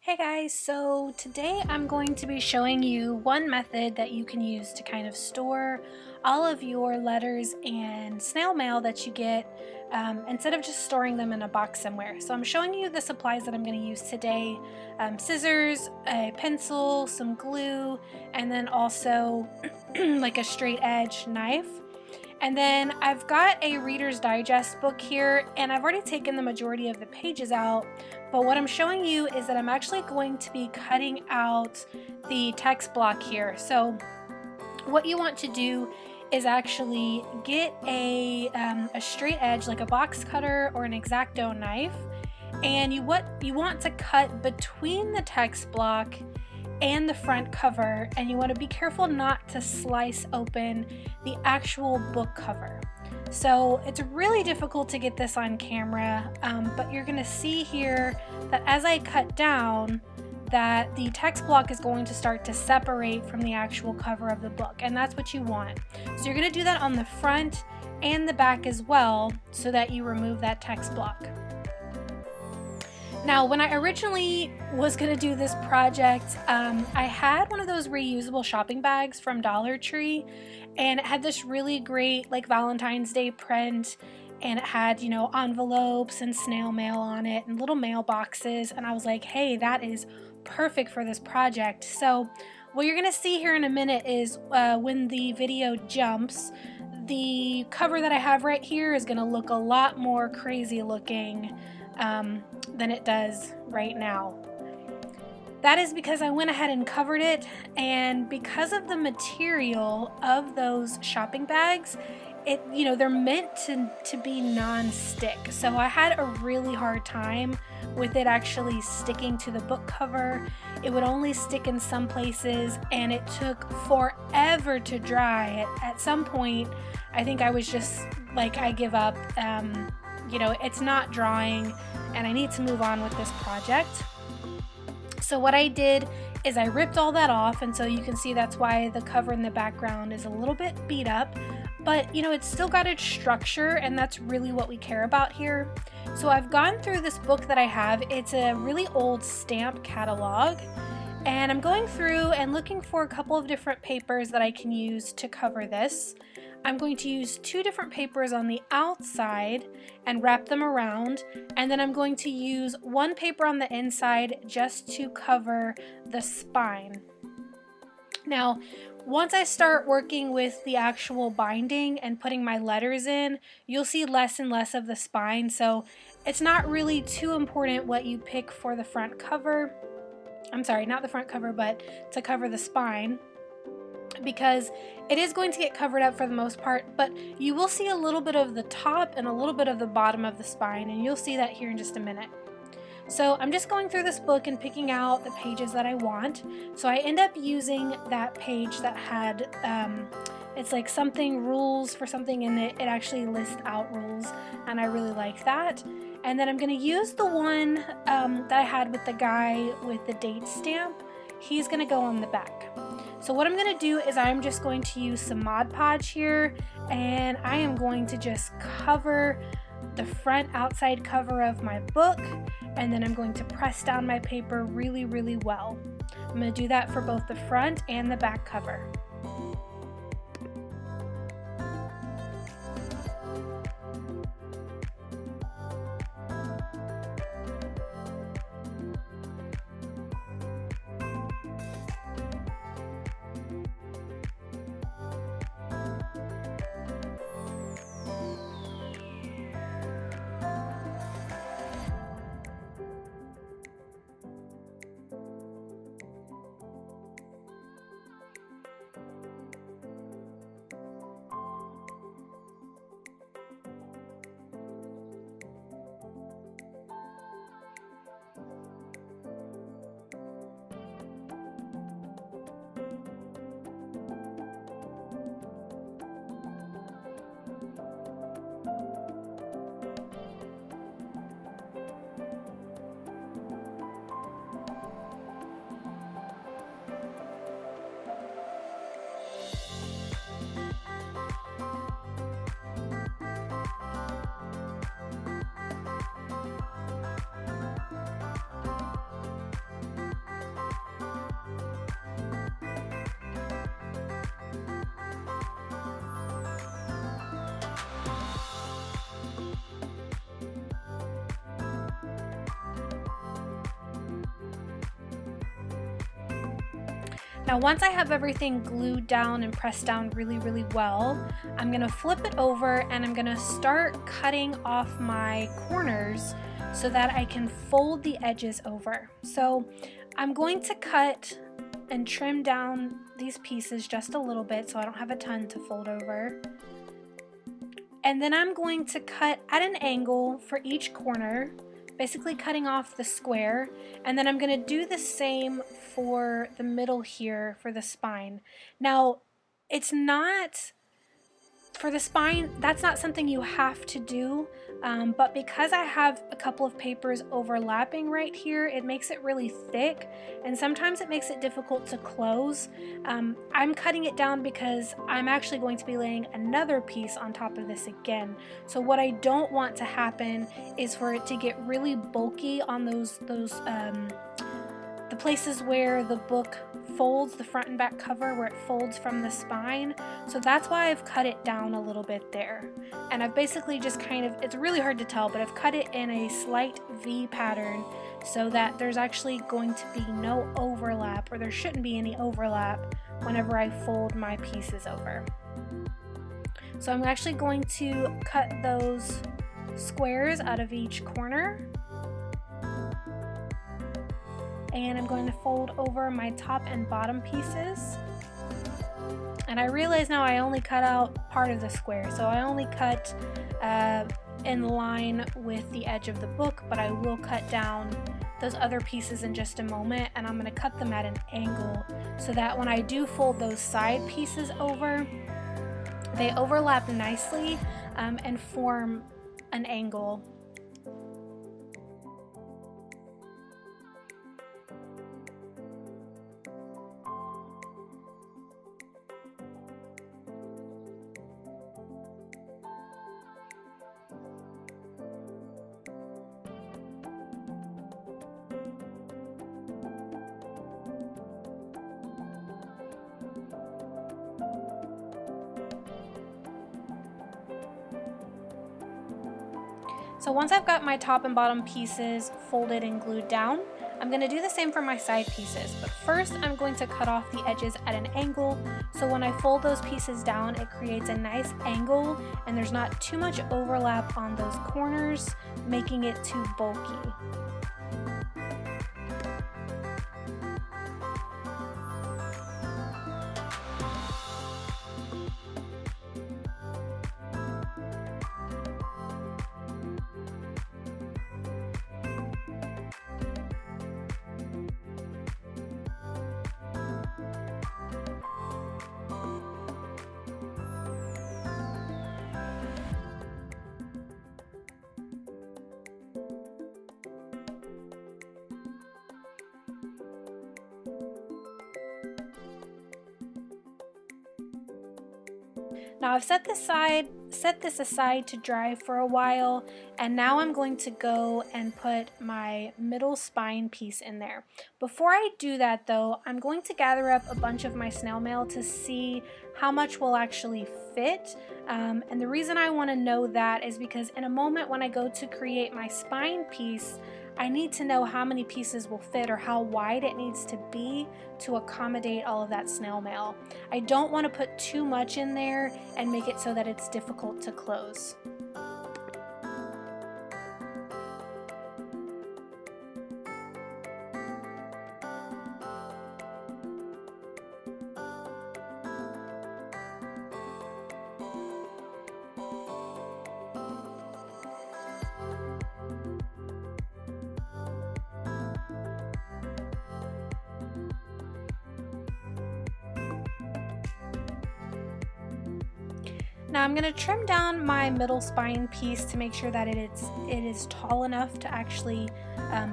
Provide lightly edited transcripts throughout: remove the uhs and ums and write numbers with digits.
Hey guys, so today I'm going to be showing you one method that you can use to kind of store all of your letters and snail mail that you get instead of just storing them in a box somewhere. So I'm showing you the supplies that I'm going to use today. Scissors, a pencil, some glue, and then also like a straight edge knife. And then I've got a Reader's Digest book here, and I've already taken the majority of the pages out, but what I'm showing you is that I'm actually going to be cutting out the text block here. So what you want to do is actually get a straight edge, like a box cutter or an X-Acto knife, and you want to cut between the text block and the front cover, and you want to be careful not to slice open the actual book cover. So it's really difficult to get this on camera, but you're going to see here that as I cut down, that the text block is going to start to separate from the actual cover of the book, and that's what you want. So you're going to do that on the front and the back as well, so that you remove that text block. Now, when I originally was going to do this project, I had one of those reusable shopping bags from Dollar Tree, and it had this really great like Valentine's Day print, and it had, you know, envelopes and snail mail on it and little mailboxes, and I was like, hey, that is perfect for this project. So what you're going to see here in a minute is when the video jumps, the cover that I have right here is going to look a lot more crazy looking than it does right now. That is because I went ahead and covered it, and because of the material of those shopping bags, they're meant to be non-stick. So I had a really hard time with it actually sticking to the book cover. It would only stick in some places, and it took forever to dry. At some point, I think I was just like, I give up. It's not drying, and I need to move on with this project. So what I did is I ripped all that off, and so you can see that's why the cover in the background is a little bit beat up, but it's still got its structure, and that's really what we care about here. So I've gone through this book that I have. It's a really old stamp catalog, and I'm going through and looking for a couple of different papers that I can use to cover this. I'm going to use two different papers on the outside and wrap them around, and then I'm going to use one paper on the inside just to cover the spine. Now, once I start working with the actual binding and putting my letters in, you'll see less and less of the spine, so it's not really too important what you pick for the front cover. I'm sorry, not the front cover, but to cover the spine, because it is going to get covered up for the most part, but you will see a little bit of the top and a little bit of the bottom of the spine, and you'll see that here in just a minute. So I'm just going through this book and picking out the pages that I want. So I end up using that page that had, it's like something rules for something, and it actually lists out rules, and I really like that. And then I'm going to use the one that I had with the guy with the date stamp. He's going to go on the back. So what I'm going to do is I'm just going to use some Mod Podge here, and I am going to just cover the front outside cover of my book, and then I'm going to press down my paper really, really well. I'm going to do that for both the front and the back cover. Now once I have everything glued down and pressed down really, really well, I'm gonna flip it over and I'm gonna start cutting off my corners so that I can fold the edges over. So I'm going to cut and trim down these pieces just a little bit so I don't have a ton to fold over. And then I'm going to cut at an angle for each corner, basically cutting off the square, and then I'm going to do the same for the middle here for the spine. Now, it's not, for the spine, that's not something you have to do, but because I have a couple of papers overlapping right here, it makes it really thick, and sometimes it makes it difficult to close. I'm cutting it down because I'm actually going to be laying another piece on top of this again. So what I don't want to happen is for it to get really bulky on the places where the book folds, the front and back cover where it folds from the spine. So that's why I've cut it down a little bit there. And I've basically just kind of, it's really hard to tell, but I've cut it in a slight V pattern so that there's actually going to be no overlap, or there shouldn't be any overlap whenever I fold my pieces over. So I'm actually going to cut those squares out of each corner. And I'm going to fold over my top and bottom pieces. And I realize now I only cut out part of the square, so I only cut in line with the edge of the book, but I will cut down those other pieces in just a moment, and I'm going to cut them at an angle so that when I do fold those side pieces over, they overlap nicely and form an angle. So once I've got my top and bottom pieces folded and glued down, I'm going to do the same for my side pieces, but first I'm going to cut off the edges at an angle, so when I fold those pieces down it creates a nice angle and there's not too much overlap on those corners, making it too bulky. Now I've set this aside to dry for a while, and now I'm going to go and put my middle spine piece in there. Before I do that though, I'm going to gather up a bunch of my snail mail to see how much will actually fit. And the reason I want to know that is because in a moment when I go to create my spine piece, I need to know how many pieces will fit or how wide it needs to be to accommodate all of that snail mail. I don't want to put too much in there and make it so that it's difficult to close. Now I'm going to trim down my middle spine piece to make sure that it is tall enough to actually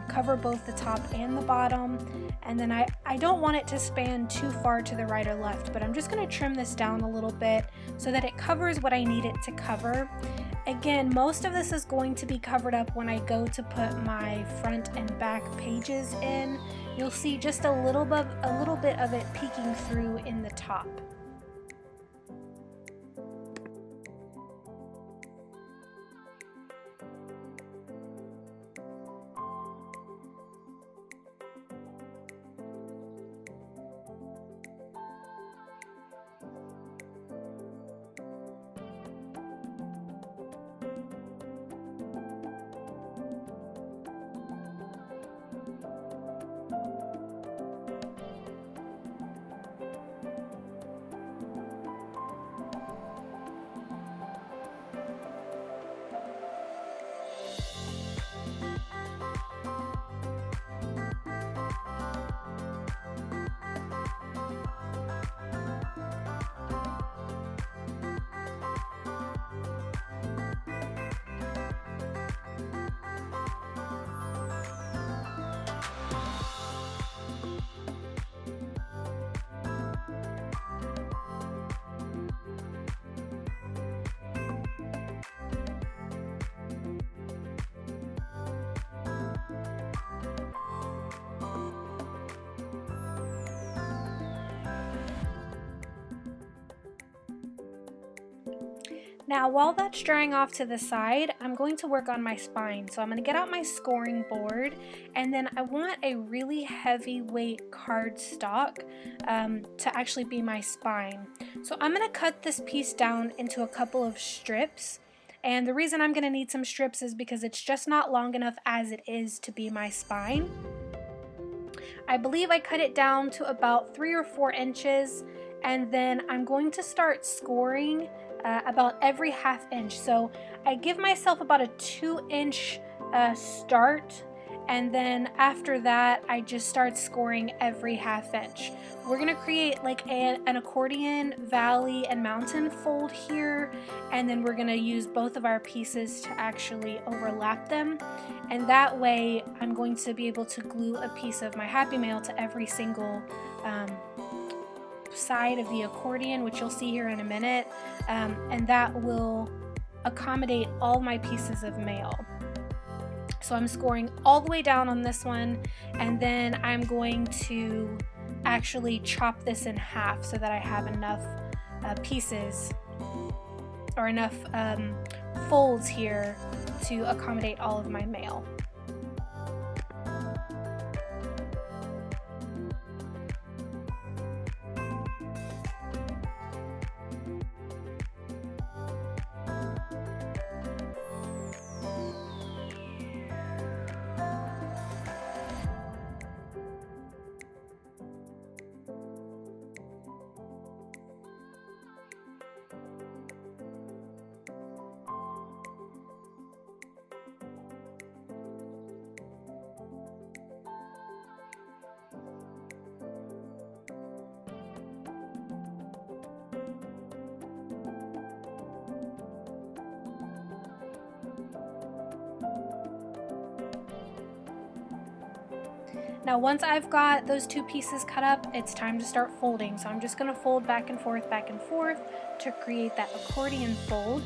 cover both the top and the bottom. And then I don't want it to span too far to the right or left, but I'm just going to trim this down a little bit so that it covers what I need it to cover. Again, most of this is going to be covered up when I go to put my front and back pages in. You'll see just a little bit of it peeking through in the top. Now while that's drying off to the side, I'm going to work on my spine. So I'm going to get out my scoring board, and then I want a really heavyweight cardstock to actually be my spine. So I'm going to cut this piece down into a couple of strips. And the reason I'm going to need some strips is because it's just not long enough as it is to be my spine. I believe I cut it down to about 3 or 4 inches, and then I'm going to start scoring about every ½ inch. So I give myself about a 2-inch start, and then after that I just start scoring every ½ inch. We're gonna create like an accordion valley and mountain fold here, and then we're gonna use both of our pieces to actually overlap them, and that way I'm going to be able to glue a piece of my Happy Mail to every single side of the accordion, which you'll see here in a minute, and that will accommodate all my pieces of mail. So I'm scoring all the way down on this one, and then I'm going to actually chop this in half so that I have enough pieces or enough folds here to accommodate all of my mail. Now once I've got those 2 pieces cut up, it's time to start folding. So I'm just going to fold back and forth to create that accordion fold.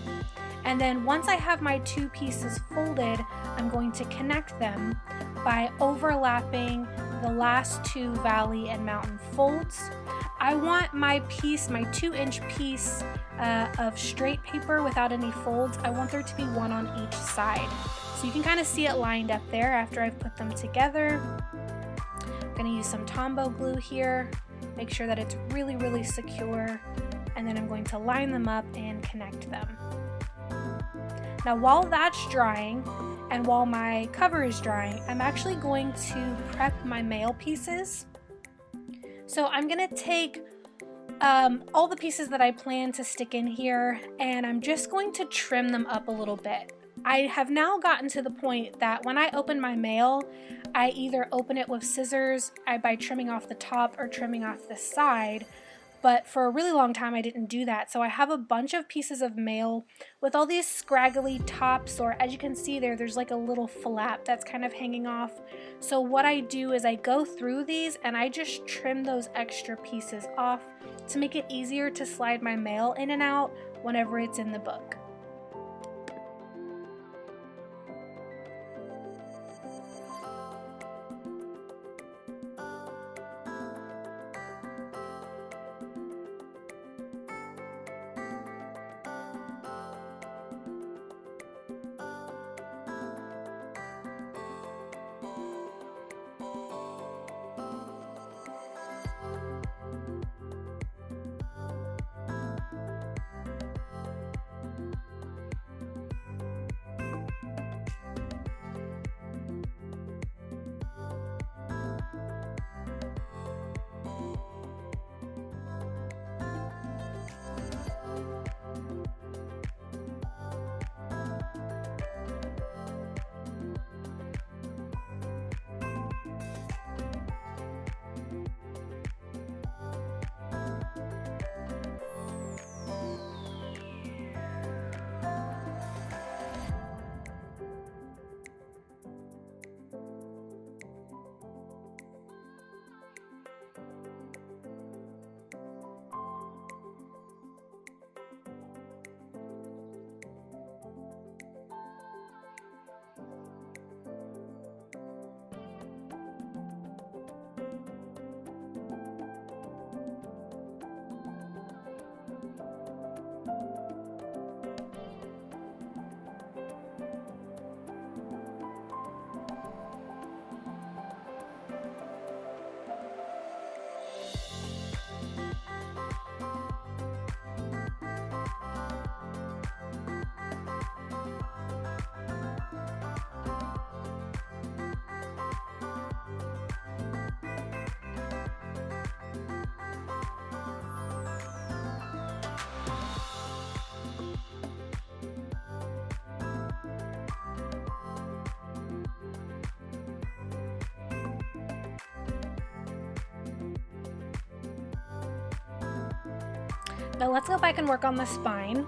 And then once I have my 2 pieces folded, I'm going to connect them by overlapping the last 2 valley and mountain folds. I want my piece, my 2-inch piece of straight paper without any folds, I want there to be one on each side. So you can kind of see it lined up there after I've put them together. I'm going to use some Tombow glue here, make sure that it's really, really secure, and then I'm going to line them up and connect them. Now while that's drying, and while my cover is drying, I'm actually going to prep my mail pieces. So I'm going to take all the pieces that I plan to stick in here, and I'm just going to trim them up a little bit. I have now gotten to the point that when I open my mail, I either open it with scissors by trimming off the top or trimming off the side, but for a really long time I didn't do that. So I have a bunch of pieces of mail with all these scraggly tops, or as you can see there's like a little flap that's kind of hanging off. So what I do is I go through these and I just trim those extra pieces off to make it easier to slide my mail in and out whenever it's in the book. But let's go back and work on the spine.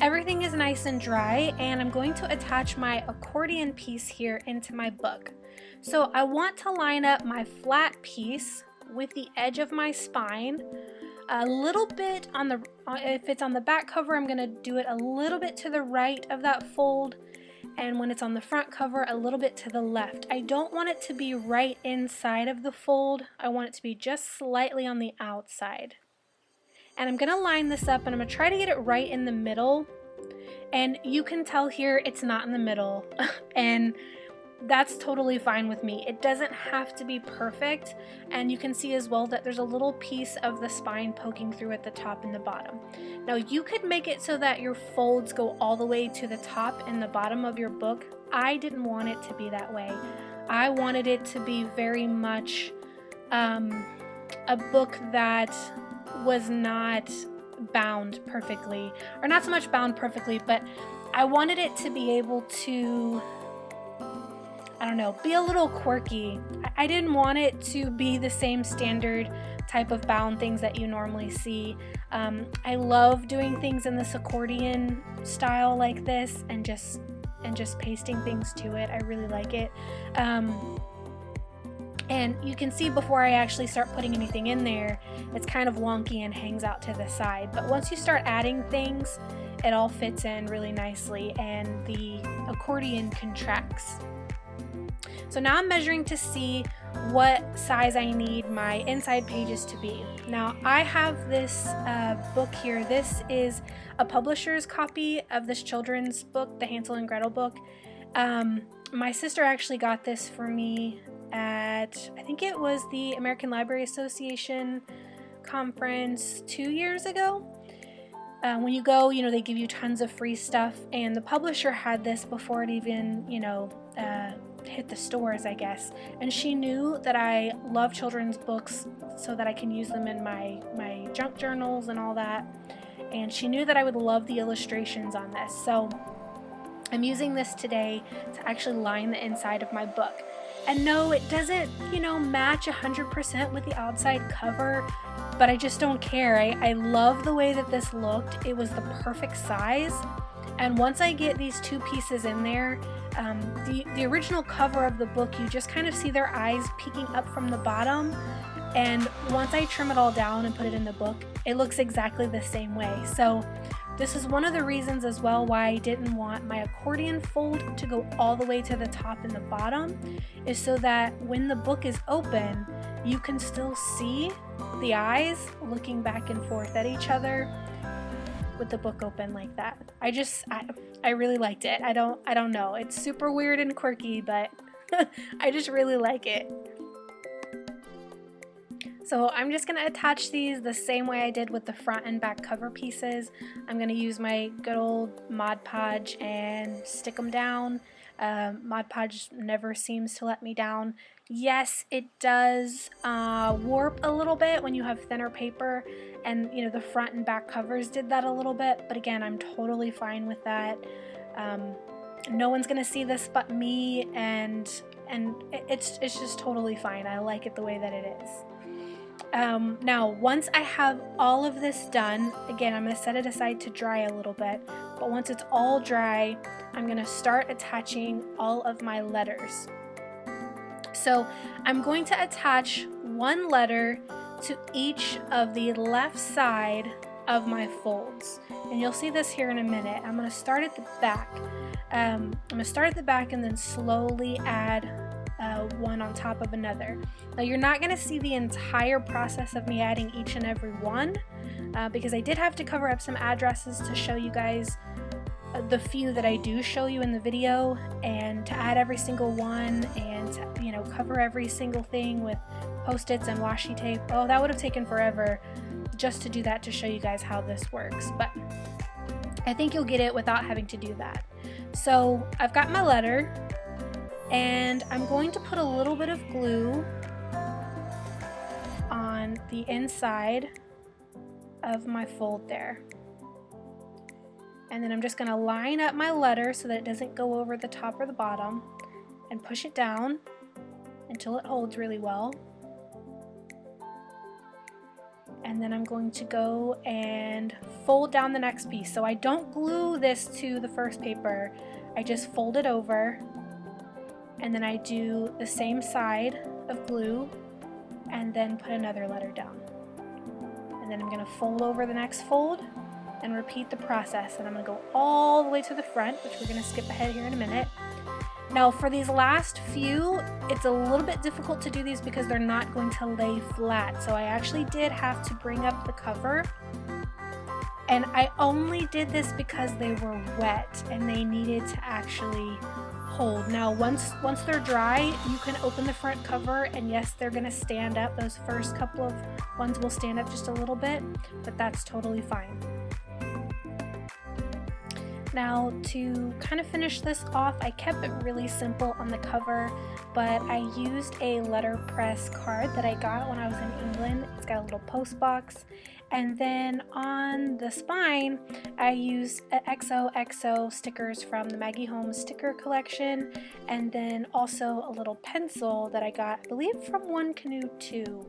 Everything is nice and dry, and I'm going to attach my accordion piece here into my book. So I want to line up my flat piece with the edge of my spine a little bit on the, if it's on the back cover, I'm going to do it a little bit to the right of that fold, and when it's on the front cover, a little bit to the left. I don't want it to be right inside of the fold. I want it to be just slightly on the outside. And I'm going to line this up, and I'm going to try to get it right in the middle. And you can tell here it's not in the middle, and that's totally fine with me. It doesn't have to be perfect, and you can see as well that there's a little piece of the spine poking through at the top and the bottom. Now you could make it so that your folds go all the way to the top and the bottom of your book. I didn't want it to be that way. I wanted it to be very much a book that was not bound perfectly, or not so much bound perfectly, but I wanted it to be able to, I don't know, be a little quirky. I didn't want it to be the same standard type of bound things that you normally see. I love doing things in this accordion style like this, and just pasting things to it. I really like it. And you can see before I actually start putting anything in there, it's kind of wonky and hangs out to the side. But once you start adding things, it all fits in really nicely, and the accordion contracts. So now I'm measuring to see what size I need my inside pages to be. Now I have this book here. This is a publisher's copy of this children's book, the Hansel and Gretel book. My sister actually got this for me at, I think it was the American Library Association conference 2 years ago. When you go, they give you tons of free stuff, and the publisher had this before it even, hit the stores, I guess. And she knew that I love children's books so that I can use them in my junk journals and all that. And she knew that I would love the illustrations on this. So I'm using this today to actually line the inside of my book. And no, it doesn't, match 100% with the outside cover, but I just don't care. I love the way that this looked. It was the perfect size. And once I get these two pieces in there, the original cover of the book, you just kind of see their eyes peeking up from the bottom. And once I trim it all down and put it in the book, it looks exactly the same way. So this is one of the reasons as well why I didn't want my accordion fold to go all the way to the top and the bottom, is so that when the book is open, you can still see the eyes looking back and forth at each other with the book open like that. I really liked it. I don't know. It's super weird and quirky, but I just really like it. So I'm just going to attach these the same way I did with the front and back cover pieces. I'm going to use my good old Mod Podge and stick them down. Mod Podge never seems to let me down. Yes, it does warp a little bit when you have thinner paper, and the front and back covers did that a little bit, but again, I'm totally fine with that. No one's going to see this but me, and it's just totally fine. I like it the way that it is. Now, once I have all of this done, again, I'm going to set it aside to dry a little bit, but once it's all dry, I'm going to start attaching all of my letters. So I'm going to attach one letter to each of the left side of my folds, and you'll see this here in a minute. I'm going to start at the back. I'm going to start at the back and then slowly add one on top of another. Now you're not going to see the entire process of me adding each and every one, because I did have to cover up some addresses to show you guys the few that I do show you in the video, and to add every single one, and to, cover every single thing with post-its and washi tape. Oh, that would have taken forever just to do that, to show you guys how this works, but I think you'll get it without having to do that. So I've got my letter, and I'm going to put a little bit of glue on the inside of my fold there. And then I'm just going to line up my letter so that it doesn't go over the top or the bottom, and push it down until it holds really well. And then I'm going to go and fold down the next piece. So I don't glue this to the first paper, I just fold it over, and then I do the same side of glue and then put another letter down. And then I'm going to fold over the next fold and repeat the process. And I'm going to go all the way to the front, which we're going to skip ahead here in a minute. Now for these last few, it's a little bit difficult to do these because they're not going to lay flat. So I actually did have to bring up the cover, and I only did this because they were wet and they needed to actually hold. Now once they're dry, you can open the front cover, and yes, they're going to stand up. Those first couple of ones will stand up just a little bit, but that's totally fine. Now to kind of finish this off, I kept it really simple on the cover, but I used a letterpress card that I got when I was in England. It's got a little post box, and then on the spine I used XOXO stickers from the Maggie Holmes sticker collection, and then also a little pencil that I got, I believe, from One Canoe 2.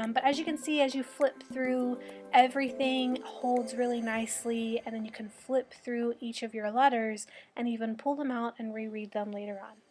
But as you can see, as you flip through, everything holds really nicely, and then you can flip through each of your letters and even pull them out and reread them later on.